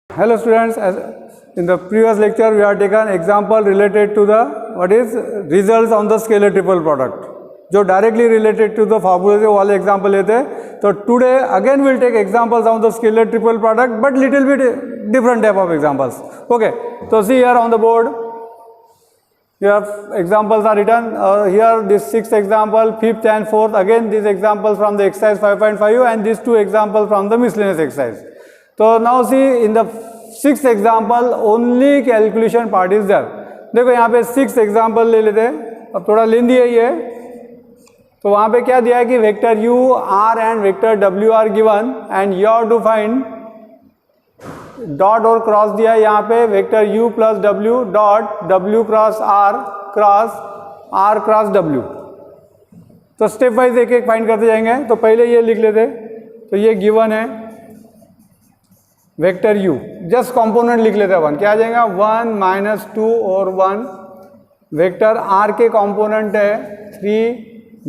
Hello students, in the previous lecture we have taken example related to the what is results on the scalar triple product जो directly related to the formula से वाले example लेते हैं. तो today again we'll take examples on the scalar triple product but little bit different type of examples. Okay, so see here on the board here examples are written. Here this sixth example, fifth and fourth, again these examples from the exercise 5.5 and these two examples from the miscellaneous exercise. So now see in the sixth example only calculation part is there. देखो यहाँ पे sixth example ले लेते हैं. अब थोड़ा लेंदी है ये. तो वहाँ पे क्या दिया है कि vector u, r and vector w are given and you have to find dot और क्रॉस दिया है यहाँ पे vector u plus w dot w cross r cross w. तो स्टेप वाइज एक एक फाइंड करते जाएंगे. तो पहले ये लिख लेते. तो ये गिवन है वेक्टर u, जस्ट कंपोनेंट लिख लेते हैं. 1 क्या आ जाएगा 1 माइनस 2 और 1. वेक्टर r के कंपोनेंट है 3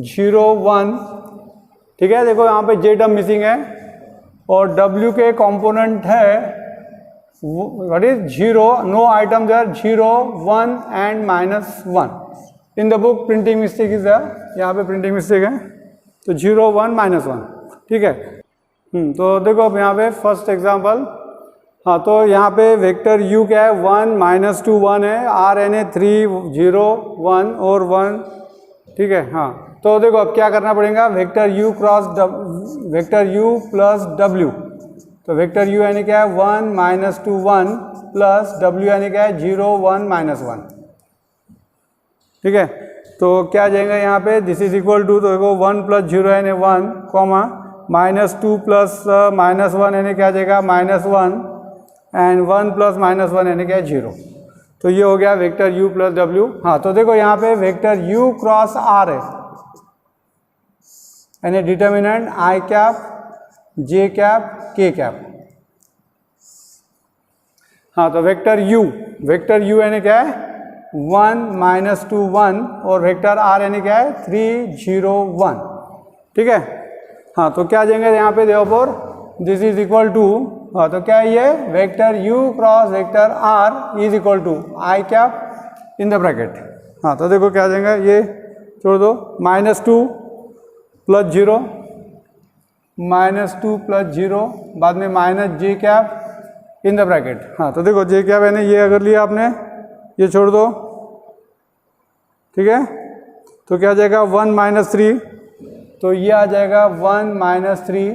0 1. ठीक है, देखो यहाँ पे j टर्म मिसिंग है. और w के कंपोनेंट है what is 0, no item there 0 1 and minus 1. In the book printing mistake is there, यहाँ पे प्रिंटिंग मिस्टेक है. तो 0 1 माइनस 1. ठीक है. तो देखो अब यहाँ पे फर्स्ट एग्जांपल. हाँ, तो यहाँ पे वेक्टर u क्या है 1 माइनस 2 1 है. r n है 3 0 1 और 1. ठीक है. हाँ, तो देखो अब क्या करना पड़ेगा. Vector u cross vector u plus w. तो वेक्टर u यानी क्या है 1 माइनस 2 1 प्लस w यानी क्या है 0 1 माइनस 1. ठीक है. तो क्या जाएगा यहाँ पे दिस इज इक्वल टू, तो देखो 1 प्लस 0 यानी 1 कॉमा माइनस 2 प्लस माइनस 1 यानी क्या जाएगा माइनस 1 एंड 1 प्लस माइनस 1 यानी क्या है 0. तो ये हो गया वेक्टर u प्लस w. हाँ, तो देखो यहाँ पे वेक्टर u क्रॉस r है यानी determinant i cap j cap k cap. हाँ, तो वेक्टर u यानी क्या है 1 माइनस 2 1 और वेक्टर r यानी क्या है 3 0 1. ठीक है. हाँ, तो क्या जाएंगे यहाँ पे therefore this is equal to. हाँ, तो क्या है ये vector u cross vector r is equal to i cap in the bracket. हाँ, तो देखो क्या जाएगा ये छोड़ दो. माइनस 2 प्लस 0 माइनस 2 प्लस 0 बाद में minus j cap in the bracket. हाँ, तो देखो j कैप है ये अगर लिया आपने ये छोड़ दो. ठीक है. तो क्या जाएगा 1 माइनस 3. तो ये आ जाएगा 1 माइनस 3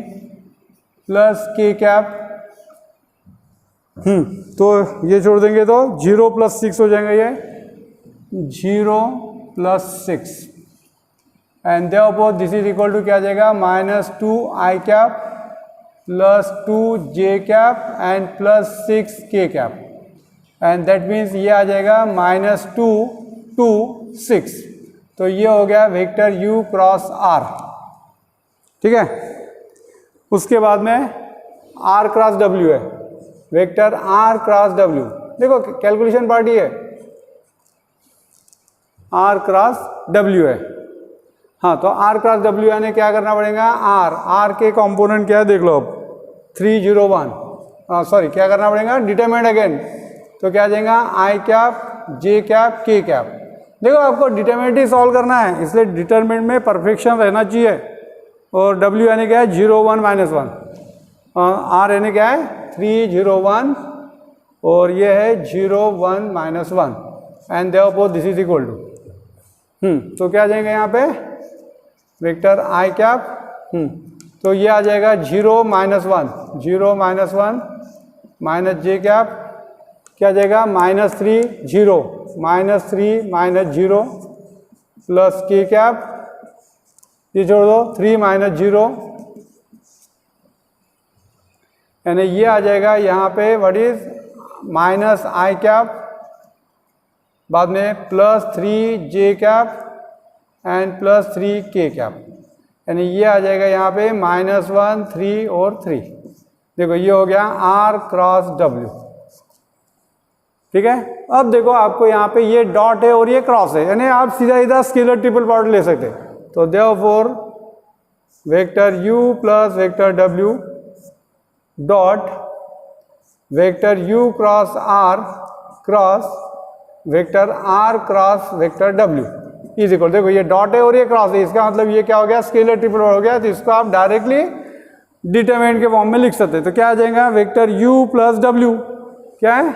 प्लस k कैप. तो ये छोड़ देंगे तो 0 प्लस 6 हो जाएगा ये 0 plus 6 and therefore this is equal to क्या आ जाएगा minus 2 i cap plus 2 j cap and plus 6 k cap and that means ये आ जाएगा माइनस 2 2 6. तो ये हो गया वेक्टर u क्रॉस r. ठीक है. उसके बाद में r क्रॉस w है वेक्टर r क्रॉस w. देखो कैलकुलेशन पार्ट ही है r क्रॉस w है. हाँ, तो r क्रॉस w यानी क्या करना पड़ेगा r के कंपोनेंट क्या है देख लो अब 3 0 1. सॉरी क्या करना पड़ेगा डिटरमिनेंट अगेन. तो क्या जाएगा i cap j cap k cap. देखो आपको डिटरमिनेंट ही सॉल्व करना है इसलिए डिटरमिनेंट में परफेक्शन रहना चाहिए. और w यानी क्या है 0 1 माइनस 1. r यानी क्या है 3 0 1 और ये है 0 1 minus 1 and therefore this is equal to. तो क्या आ जाएगा यहाँ पे वेक्टर i कैप. तो ये आ जाएगा 0 minus 1 0 minus 1 minus j cap. क्या जाएगा minus 3 0 minus 3 minus 0 plus k cap. ये छोड़ दो 3 माइनस 0 यानी ये आ जाएगा यहाँ पे what is minus i cap बाद में plus 3 j cap and plus 3 k cap. यानी ये आ जाएगा यहाँ पे माइनस 1 3 और 3. देखो ये हो गया r क्रॉस w. ठीक है. अब देखो आपको यहाँ पे ये डॉट है और ये क्रॉस है यानी आप सीधा सीधा स्केलर ट्रिपल प्रोडक्ट ले सकते हैं. तो therefore vector u plus vector w dot vector u cross r cross vector r cross vector w is equal, देखो ये डॉट है और ये क्रॉस है, इसका मतलब ये क्या हो गया, स्केलर ट्रिपल हो गया। तो इसको आप डायरेक्टली डिटरमिनेंट के फॉर्म में लिख सकते हैं। तो क्या आ जाएगा, वेक्टर u प्लस w क्या है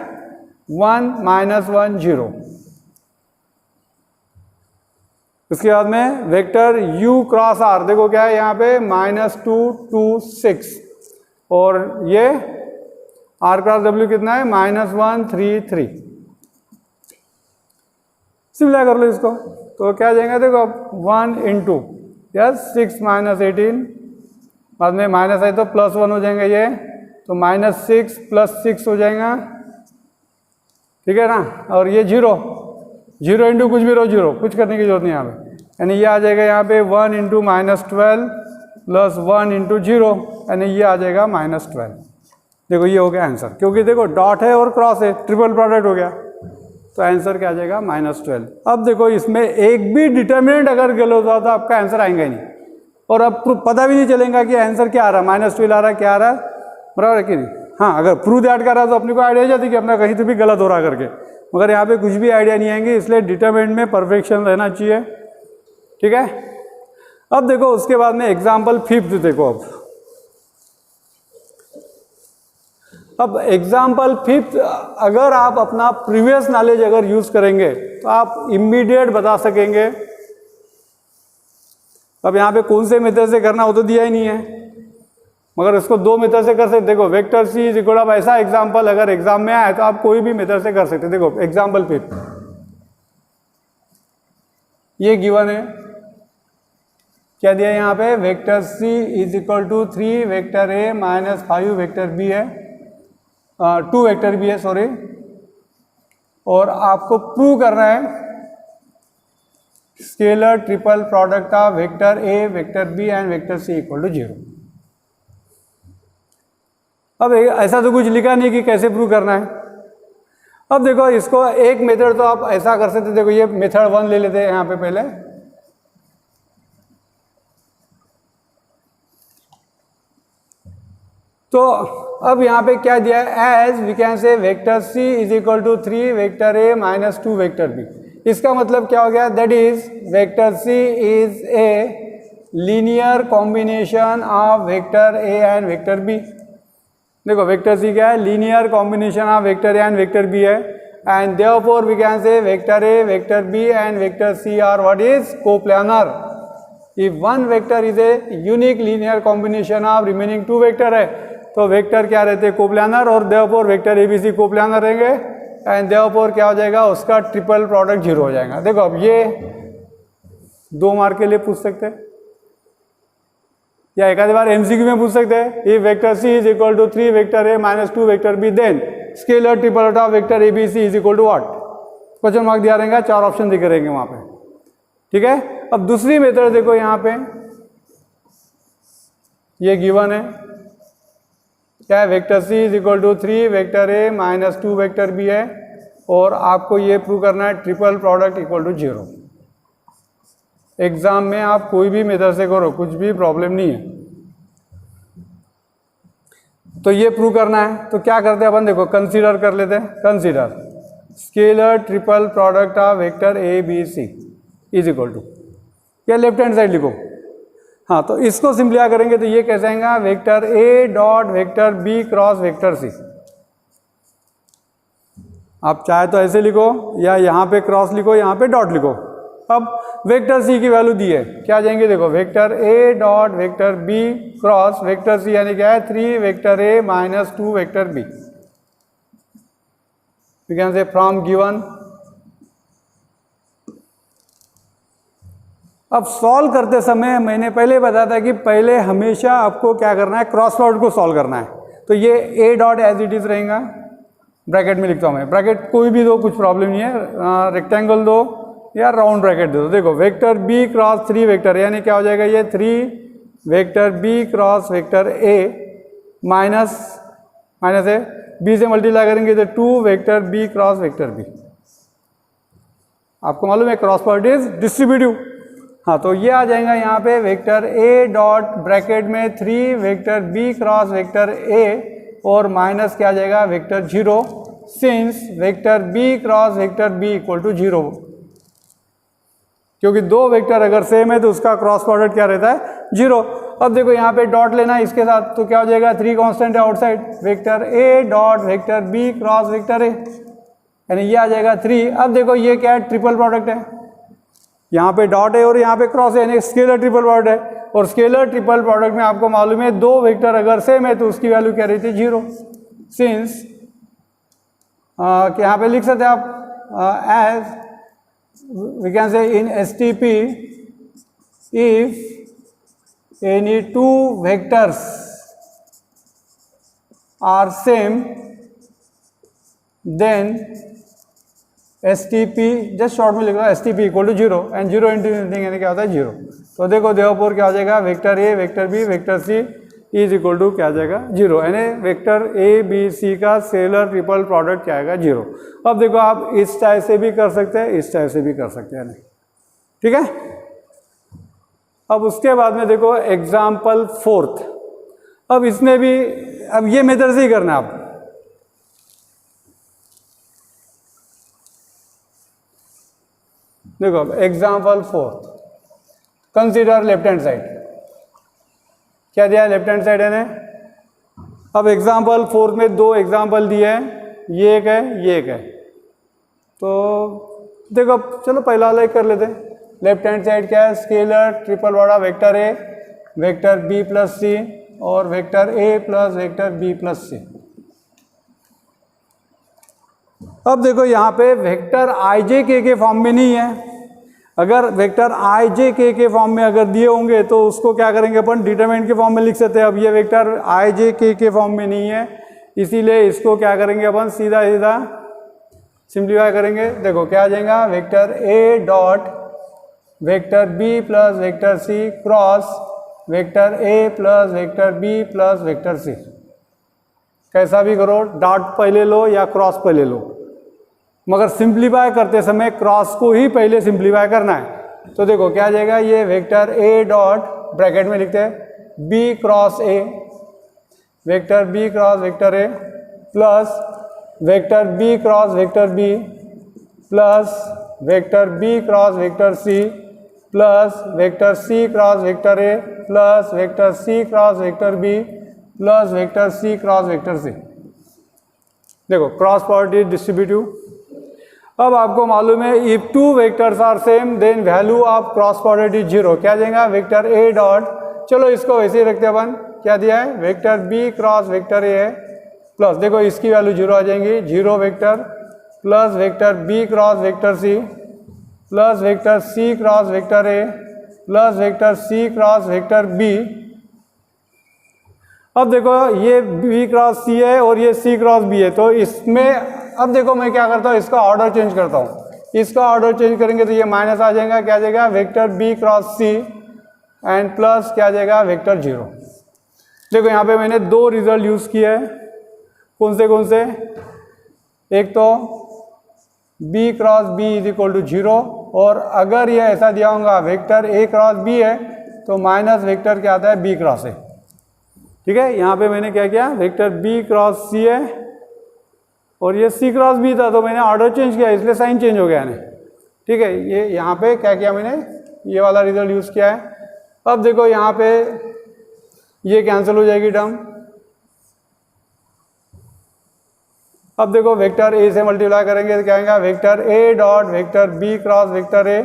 1 माइनस 1 0। उसके बाद में वेक्टर u क्रॉस r, देखो क्या है यहाँ पे -2 2 6 और ये r क्रॉस w कितना है -1 3 3। सिम्प्लीफाई कर लो इसको तो क्या आ जाएगा, देखो 1 इंटू यस 6 माइनस 18, बाद में माइनस है तो +1 हो जाएंगे ये, तो -6 + 6 हो जाएगा, ठीक है ना। और ये 0 0 इंटू कुछ भी रो 0, कुछ करने की जरूरत नहीं यहाँ पे, यानी ये आ जाएगा यहाँ पे 1 इंटू -12 + 1 इंटू 0, यानी ये आ जाएगा -12। देखो ये हो गया आंसर, क्योंकि देखो डॉट है और क्रॉस है, ट्रिपल प्रोडक्ट हो गया, तो आंसर क्या आ जाएगा -12। अब देखो इसमें एक भी डिटर्मिनेंट अगर गलत हुआ तो आपका आंसर आएगा ही नहीं, और अब पता भी नहीं चलेगा कि आंसर क्या आ रहा है, -12 आ रहा है क्या आ रहा है, बराबर है कि नहीं। हाँ, अगर प्रूव दैट कर रहा है तो अपने को आइडिया हो जाती कि अपना कहीं तो भी गलत हो रहा करके, मगर यहाँ पे कुछ भी आइडिया नहीं आएंगे, इसलिए डिटर्मिनेंट में परफेक्शन रहना चाहिए, ठीक है। अब देखो उसके बाद में एग्जाम्पल 5 देखो। अब एग्जाम्पल 5 अगर आप अपना प्रीवियस नॉलेज अगर यूज करेंगे तो आप इमीडिएट बता सकेंगे। अब यहाँ पे कौन से मेथड से करना वो तो दिया ही नहीं है, मगर इसको 2 मेथड से कर सकते। देखो vector C is equal to, ऐसा एग्जाम्पल अगर एग्जाम में आए तो आप कोई भी मेथड से कर सकते। देखो एग्जाम्पल 5 ये गिवन है, क्या दिया यहाँ पे, vector C is equal to 3 vector A minus 5 vector B है, 2 वेक्टर बी है सॉरी, और आपको प्रूव करना है scalar triple product of vector A vector B and vector C equal to 0। अब ऐसा तो कुछ लिखा नहीं कि कैसे प्रूव करना है। अब देखो इसको एक मेथड तो आप ऐसा कर सकते, देखो ये मेथड 1 ले लेते हैं यहाँ पे पहले। तो अब यहाँ पे क्या दिया है, as we can say vector C is equal to 3 vector A minus 2 vector B. इसका मतलब क्या हो गया, that is vector C is a linear combination of vector A and vector B. देखो वेक्टर सी क्या है, linear combination of vector A and vector B है, and therefore we can say vector A vector B and vector C are what is coplanar. If one vector is a unique linear combination of remaining 2 vector है तो vector क्या रहते हैं, coplanar, और therefore vector ABC coplanar रहेंगे, and therefore क्या हो जाएगा, उसका ट्रिपल प्रोडक्ट 0 हो जाएगा। देखो अब ये 2 मार्क के लिए पूछ सकते हैं, या एक आधी बार एमसीक्यू में पूछ सकते हैं। If vector C is equal to 3 vector A minus 2 vector B then scalar triple of vector ABC is equal to what, question mark दिया रहेगा, 4 ऑप्शन दिखे रहेंगे वहां पे, ठीक है। अब दूसरी मेथड देखो यहाँ पे, ये गिवन है क्या है, vector C is equal to 3 vector A minus 2 vector B है, और आपको ये प्रूव करना है triple product equal to 0। Exam में आप कोई भी मेथड से करो, कुछ भी प्रॉब्लम नहीं है। तो ये प्रूव करना है तो क्या करते हैं अपन, देखो कंसीडर कर लेते हैं, consider scalar triple product of vector A B C is equal to, या लेफ्ट हैंड साइड लिखो। हाँ, तो इसको सिंप्लीफाई करेंगे तो ये कैसे आएगा, vector A dot vector B cross vector C. आप चाहे तो ऐसे लिखो, या यहाँ पे क्रॉस लिखो, यहाँ पे डॉट लिखो। अब वेक्टर सी की वैल्यू दी है, क्या आ जाएंगे, देखो vector A dot vector B cross vector C, यानी क्या है 3 vector A minus 2 vector B. We can say from given. अब सॉल्व करते समय मैंने पहले बताया था कि पहले हमेशा आपको क्या करना है, क्रॉस प्रोडक्ट को सॉल्व करना है। तो ये A dot as it is रहेगा, ब्रैकेट में लिखता हूँ मैं, ब्रैकेट कोई भी दो, कुछ प्रॉब्लम नहीं है, रेक्टेंगल दो या राउंड ब्रैकेट दे दो। देखो वेक्टर बी क्रॉस 3 वेक्टर, यानी क्या हो जाएगा, ये 3 vector B cross vector A minus minus है, बी से मल्टीप्लाई करेंगे तो 2 vector B cross vector B. आपको मालूम है क्रॉस प्रोडक्ट इज डिस्ट्रीब्यूटिव। हाँ, तो ये आ जाएगा यहाँ पे वेक्टर ए डॉट ब्रैकेट में 3 vector B cross vector A और माइनस क्या आ जाएगा vector 0 since vector B cross vector B equal to 0, क्योंकि दो वेक्टर अगर सेम है तो उसका क्रॉस प्रोडक्ट क्या रहता है 0। अब देखो यहाँ पे डॉट लेना है इसके साथ, तो क्या हो जाएगा 3 कांस्टेंट है outside, vector A dot vector B cross vector A, यानी ये आ जाएगा 3। अब देखो ये क्या है ट्रिपल प्रोडक्ट है, यहाँ पे डॉट है और यहाँ पे क्रॉस है, यानी स्केलर ट्रिपल प्रोडक्ट है। और स्केलर ट्रिपल प्रोडक्ट में आपको मालूम है दो वेक्टर अगर सेम है तो उसकी वैल्यू क्या रहती है 0। सिंस यहाँ पे लिख सकते हैं आप as we can say in STP if any two vectors are same then STP just short में लिख रहा है STP equal to 0 and 0 into anything यानी क्या होता है 0। तो देखो देवपुर क्या हो जाएगा vector A vector B vector C is equal to क्या आ जाएगा 0, यानी वेक्टर ए बी सी का स्केलर ट्रिपल प्रोडक्ट क्या आएगा 0। अब देखो आप इस टाइप से भी कर सकते हैं इस टाइप से भी कर सकते हैं, नहीं ठीक है। अब उसके बाद में देखो एग्जाम्पल 4th, अब इसमें भी अब ये मेथड से ही करना है आप। देखो example 4th, consider left hand side, क्या दिया है लेफ्ट हैंड साइड है ने। अब एग्जाम्पल 4th में दो एग्जाम्पल दिए हैं, ये एक है ये एक है। तो देखो चलो पहला वाला कर लेते हैं। लेफ्ट हैंड साइड क्या है स्केलर ट्रिपल वाला vector A vector B plus C और vector A plus vector B plus C. अब देखो यहाँ पे वेक्टर आई जे के फॉर्म में नहीं है, अगर वेक्टर आई जे के फॉर्म में अगर दिए होंगे तो उसको क्या करेंगे अपन डिटरमिनेंट के फॉर्म में लिख सकते हैं। अब ये वेक्टर आई जे के फॉर्म में नहीं है, इसीलिए इसको क्या करेंगे अपन सीधा सीधा सिंप्लीफाई करेंगे। देखो क्या आ जाएगा vector A dot vector B plus vector C cross vector A plus vector B plus vector C. कैसा भी करो डॉट पहले लो या क्रॉस पहले लो, मगर सिंप्लीफाई करते समय क्रॉस को ही पहले सिंप्लीफाई करना है। तो देखो क्या आ जाएगा ये वेक्टर ए डॉट ब्रैकेट में लिखते हैं B cross A vector B cross vector A plus vector B cross vector B plus vector B cross vector C plus vector C cross vector A plus vector C cross vector B plus vector C cross vector C. देखो cross property distributive. अब आपको मालूम है if two vectors are same then value of cross product is 0। क्या देगा vector A dot, चलो इसको वैसे ही रखते हैं अपन, क्या दिया है vector B cross vector A है प्लस देखो इसकी वैल्यू 0 आ जाएंगी 0 vector plus vector B cross vector C plus vector C cross vector A plus vector C cross vector B. अब देखो ये बी क्रॉस सी है और ये सी क्रॉस बी है, तो इसमें अब देखो मैं क्या करता हूँ इसका ऑर्डर चेंज करता हूँ। इसका ऑर्डर चेंज करेंगे तो ये माइनस आ जाएगा, क्या आ जाएगा vector B cross C and plus क्या आ जाएगा वेक्टर 0। देखो यहाँ पे मैंने दो रिजल्ट यूज़ किए हैं, कौन से एक तो B cross B is equal to 0 और अगर ये ऐसा दिया होगा वेक्टर ए क्रॉस बी है तो माइनस वेक्टर क्या आता है बी क्रॉस ए। ठीक है, यहाँ पे मैंने क्या किया वेक्टर बी क्रॉस सी है और ये सी क्रॉस बी था तो मैंने ऑर्डर चेंज किया इसलिए साइन चेंज हो गया है। ठीक है, ये यहाँ पे क्या किया मैंने ये वाला रिजल्ट यूज़ किया है। अब देखो यहाँ पे ये कैंसिल हो जाएगी टर्म। अब देखो वेक्टर ए से मल्टीप्लाई करेंगे तो क्या आएगा vector A dot vector B cross vector A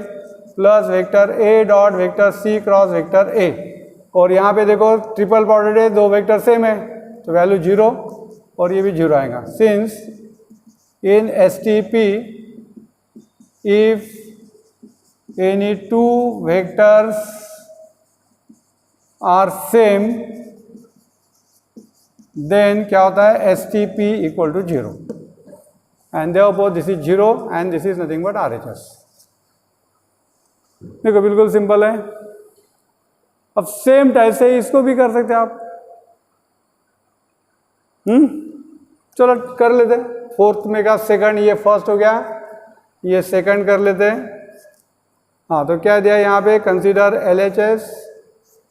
plus vector A dot vector C cross vector A. और यहाँ पे देखो ट्रिपल प्रोडक्ट है, दो वेक्टर सेम है तो वैल्यू 0 और ये भी 0 आएगा। Since in STP if any two vectors are same then क्या होता है STP equal to 0 and therefore this is 0 and this is nothing but RHS। देखो बिल्कुल सिंपल है। अब सेम टाइप से इसको भी कर सकते हैं आप। चलो कर लेते हैं। फोर्थ में का सेकंड, ये फर्स्ट हो गया, ये सेकंड कर लेते हैं। हाँ तो क्या दिया यहाँ पे consider LHS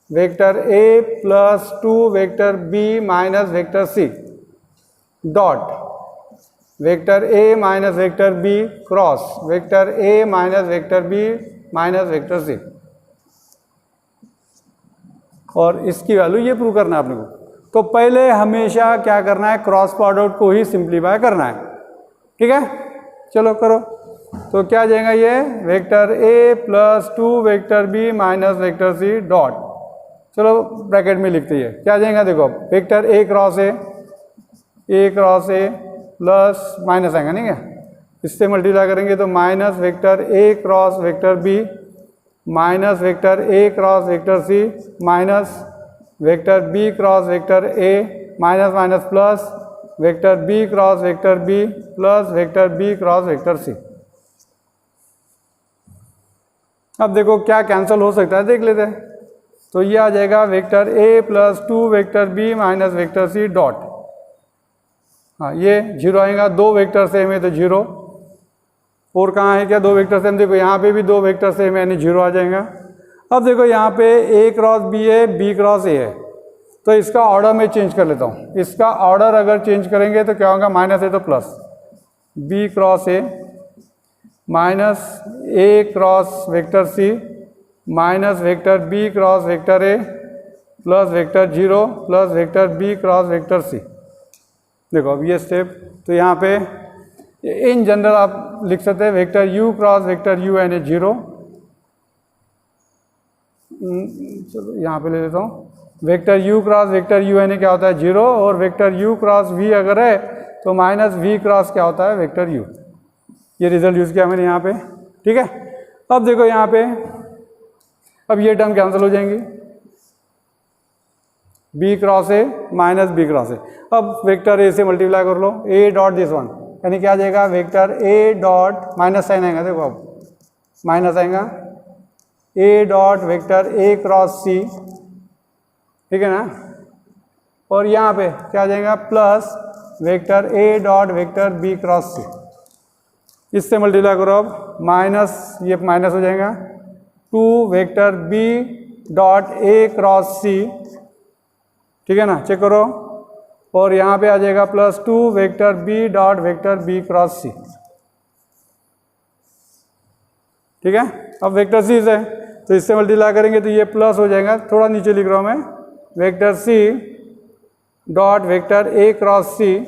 vector A plus 2 vector B minus vector C। Dot vector A minus vector B cross vector A minus vector B minus vector C, और इसकी वैल्यू ये प्रूव करना है अपने को। तो पहले हमेशा क्या करना है, क्रॉस प्रोडक्ट को ही सिंप्लीफाई करना है, ठीक है। चलो करो, तो क्या जाएगा ये vector A plus 2 vector B minus vector C dot, चलो ब्रैकेट में लिखते हैं क्या जाएगा, देखो vector A cross A plus minus आएगा नहीं क्या, इससे मल्टीप्लाई करेंगे तो minus vector A cross vector B minus vector A cross vector C minus vector B cross vector A minus minus plus vector B cross vector B plus vector B cross vector C. अब देखो क्या cancel हो सकता है, देख लेते हैं। तो ये आ जाएगा vector A plus 2 vector B minus vector C dot, हाँ ये जीरो आएगा, दो वेक्टर सेम है तो जीरो, और कहाँ है क्या दो वेक्टर सेम, देखो यहाँ पे भी दो वेक्टर सेम है यानी जीरो आ जाएगा। अब देखो यहाँ पे ए क्रॉस बी है, बी क्रॉस ए है, तो इसका ऑर्डर मैं चेंज कर लेता हूँ। इसका ऑर्डर अगर चेंज करेंगे तो क्या होगा, माइनस है तो plus, B cross A minus A cross vector C minus vector B cross vector A plus vector zero plus vector B cross vector C. देखो अब ये स्टेप, तो यहाँ पे इन जनरल आप लिख सकते हैं vector u cross vector u यानी जीरो, चलो यहाँ पे ले लेता हूँ, vector u cross vector u यानी क्या होता है जीरो, और वेक्टर u क्रॉस v अगर है तो माइनस v क्रॉस क्या होता है वेक्टर u। ये रिजल्ट यूज़ किया मैंने यहाँ पे, ठीक है। अब देखो यहाँ पे, अब ये टर्म कैंसिल हो जाएंगी, b cross A minus b cross A, अब वेक्टर ए से मल्टीप्लाई कर लो, a डॉट दिस वन यानी क्या आ जाएगा vector A dot minus sign आएगा, देखो अब माइनस आएगा, A dot vector A cross C, ठीक है ना, और यहाँ पे क्या आ जाएगा plus vector A dot vector B cross C, इससे मल्टीप्लाई करो अब माइनस, ये माइनस हो जाएगा, 2 vector B dot A cross C, ठीक है ना, चेक करो, और यहाँ पे आ जाएगा plus 2 vector B dot vector B cross C, ठीक है। अब वेक्टर सी है तो इससे मल्टीप्लाई करेंगे तो ये प्लस हो जाएगा, थोड़ा नीचे लिख रहा हूँ मैं, vector C dot vector A cross C,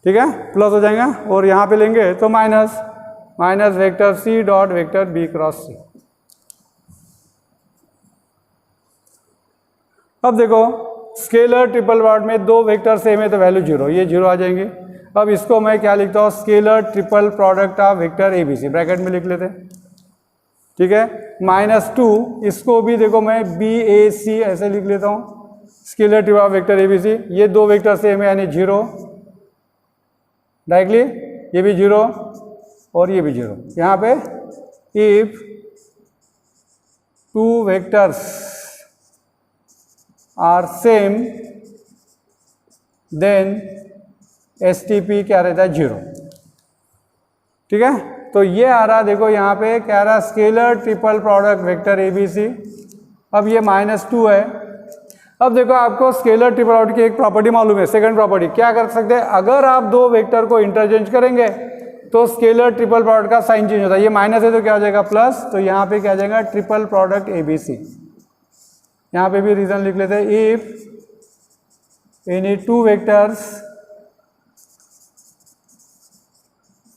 ठीक है, प्लस हो जाएगा, और यहाँ पे लेंगे तो minus minus vector C dot vector B cross C. अब देखो स्केलर ट्रिपल प्रोडक्ट में दो वेक्टर सेम है तो वैल्यू जीरो, ये जीरो आ जाएंगे। अब इसको मैं क्या लिखता हूँ, scalar triple product of vector A B C, bracket में लिख लेते हैं, ठीक है, -2, इसको भी देखो मैं बी ए सी ऐसे लिख लेता हूँ, scalar triple of vector A B C, ये दो वेक्टर सेम है यानी जीरो डायरेक्टली, ये भी जीरो और ये भी जीरो। यहाँ पे if 2 vectors are same then STP क्या रहता है, जीरो, ठीक है। तो ये आ रहा, देखो यहाँ पे क्या आ रहा, scalar triple product vector ABC। अब ये -2 है। अब देखो आपको स्केलर ट्रिपल प्रोडक्ट की एक प्रॉपर्टी मालूम है, सेकंड प्रॉपर्टी क्या कर सकते हैं, अगर आप दो वेक्टर को इंटरचेंज करेंगे तो स्केलर ट्रिपल प्रोडक्ट का साइन चेंज होता है, ये माइनस है तो क्या हो जाएगा प्लस, तो यहाँ पे क्या आ जाएगा ट्रिपल प्रोडक्ट ABC। यहाँ पे भी रीजन लिख लेते हैं, if any 2 vectors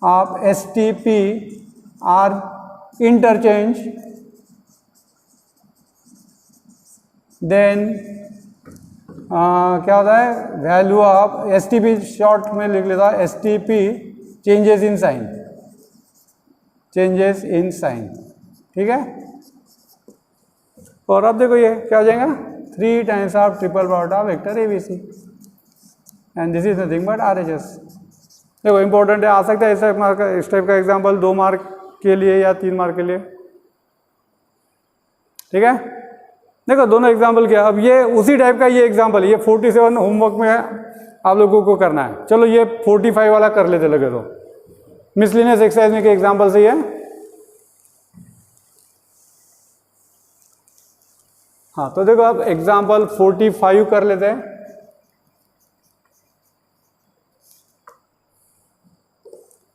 of STP are interchange then क्या होता है, वैल्यू ऑफ STP शॉर्ट में लिख लेता है STP changes in sign, changes in sign, ठीक है। और अब देखो ये क्या हो जाएगा, 3 times of triple product of vector ABC and this is nothing but RHS। देखो इंपॉर्टेंट है, आ सकता है ऐसा मार्क, इस टाइप का एग्जाम्पल 2 मार्क के लिए या 3 मार्क के लिए, ठीक है। देखो दोनों एग्जाम्पल क्या, अब ये उसी टाइप का ये एग्जाम्पल, ये 47 होमवर्क में आप लोगों को करना है। चलो ये 45 वाला कर लेते लगे तो, मिसलिनियस एक्सरसाइज में के एग्जाम्पल से है। हाँ तो देखो अब एग्जाम्पल 45 कर लेते हैं।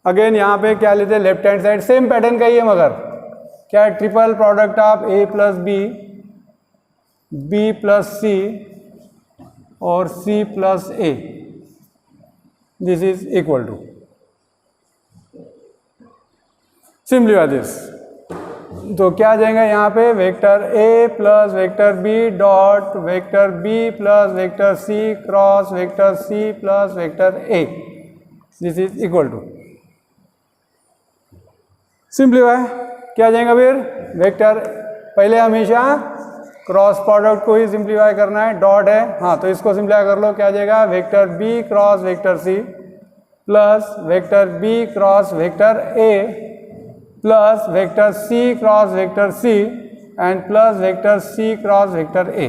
अगेन यहाँ पे क्या लेते हैं, left hand side same pattern का ही है, मगर क्या है, triple product of A plus B, B plus C और C plus A, this is equal to, simplify this. तो क्या आ जाएगा यहाँ पे, vector A plus vector B dot vector B plus vector C cross vector C plus vector A, this is equal to, simplify क्या आ जाएगा फिर, वेक्टर पहले हमेशा क्रॉस प्रोडक्ट को ही सिंपलीफाई करना है, डॉट है, हाँ तो इसको सिंपलीफाई कर लो, क्या आ जाएगा, vector B cross vector C plus vector B cross vector A plus vector C cross vector C and plus vector C cross vector A.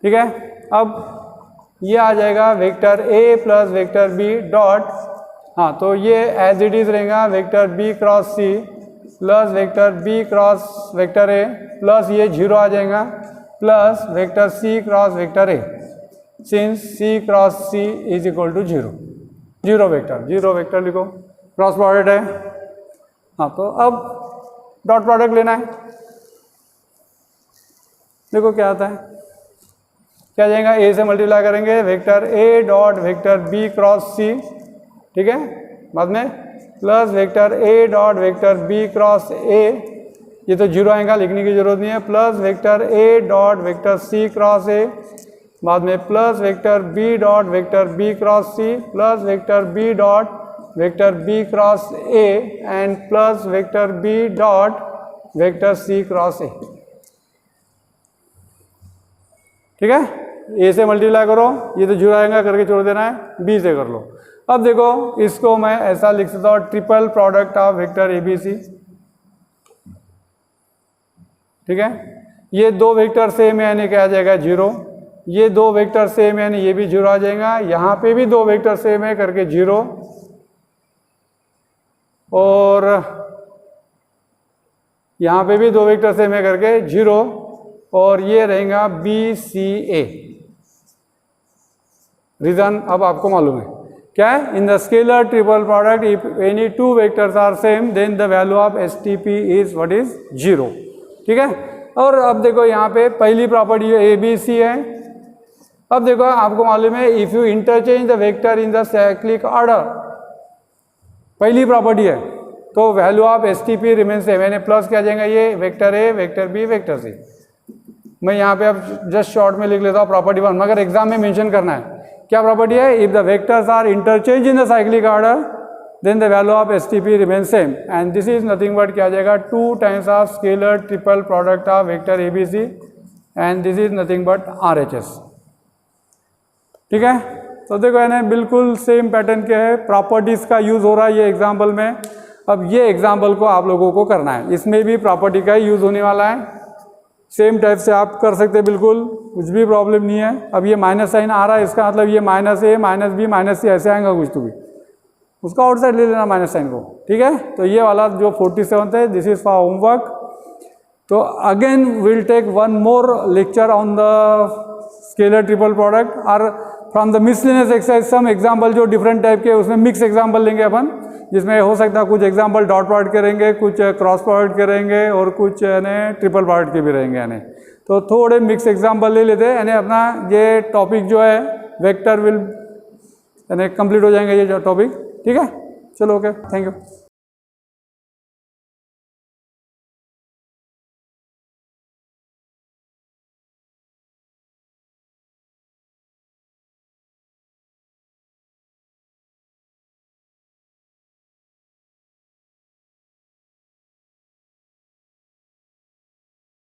ठीक है, अब ये आ जाएगा vector A plus vector B dot, हाँ तो ये एज इट इज रहेगा, vector B cross C plus vector B cross vector A plus ये जीरो आ जाएगा plus vector C cross vector A, since C cross C is equal to zero, zero vector लिखो, cross product है, हाँ तो अब dot product लेना है, देखो क्या आता है, क्या जाएगा, ए से मल्टीप्लाई करेंगे vector A dot vector B cross C, ठीक है, बाद में plus vector A dot vector B cross A, ये तो जीरो आएगा, लिखने की जरूरत नहीं है, plus vector A dot vector C cross A, बाद में plus vector B dot vector B cross C plus vector B dot vector B cross A and plus vector B dot vector C cross A. ठीक है, ए से multiply करो, ये तो zero आएगा, करके छोड़ देना है, बी से कर लो। अब देखो इसको मैं ऐसा लिख सकता हूँ, triple product of vector A B C. ठीक है, ये दो वेक्टर सेम है यानी क्या आ जाएगा, जीरो, ये दो वेक्टर सेम है यानी ये भी जीरो आ जाएगा, यहाँ पे भी दो वेक्टर सेम है करके जीरो, और यहाँ पे भी दो वेक्टर सेम है करके जीरो, और ये रहेगा बी सी ए। रीजन अब आपको मालूम है क्या है, in the scalar triple product if any two vectors are same then the value of S T P is what is zero. ठीक है, और अब देखो यहाँ पे पहली प्रॉपर्टी ए बी सी है। अब देखो आपको मालूम है if you interchange the vector in the cyclic order, पहली प्रॉपर्टी है, तो value of S T P remain same, यानी प्लस क्या जाएगा, ये vector A vector B vector C. मैं यहाँ पे अब जस्ट शॉर्ट में लिख लेता हूँ प्रॉपर्टी वन, मगर एग्जाम में मेंशन करना है क्या प्रॉपर्टी है, if the vectors are interchange in the cyclic order then the value of S T P remain same and this is nothing but क्या जाएगा, 2 times of scalar triple product of vector A B C and this is nothing but R H S. ठीक है, तो देखो है ना बिल्कुल same pattern के है, प्रॉपर्टीज का यूज हो रहा है ये एग्जाम्पल में। अब ये एग्जाम्पल को आप लोगों को करना है, इसमें भी प्रॉपर्टी का ही यूज होने वाला है, सेम टाइप से आप कर सकते हैं, बिल्कुल कुछ भी प्रॉब्लम नहीं है। अब ये माइनस साइन आ रहा है, इसका मतलब ये माइनस ए माइनस बी माइनस सी ऐसे आएगा कुछ तो भी, उसका आउटसाइड ले लेना माइनस साइन को। ठीक है, तो ये वाला जो 47 है दिस इज फॉर होमवर्क। तो again will take one more lecture on the scalar triple product और from the miscellaneous exercise some example जो डिफरेंट टाइप के, उसमें मिक्स एग्जाम्पल लेंगे अपन, जिसमें हो सकता है कुछ एग्जाम्पल डॉट प्रोडक्ट के रहेंगे, कुछ क्रॉस प्रोडक्ट के रहेंगे और कुछ यानी ट्रिपल प्रोडक्ट के भी रहेंगे यानी। तो थोड़े मिक्स एग्जाम्पल ले लेते हैं, यानी अपना ये टॉपिक जो है वेक्टर विल यानी कंप्लीट हो जाएंगे ये जो टॉपिक। ठीक है, चलो ओके, थैंक यू।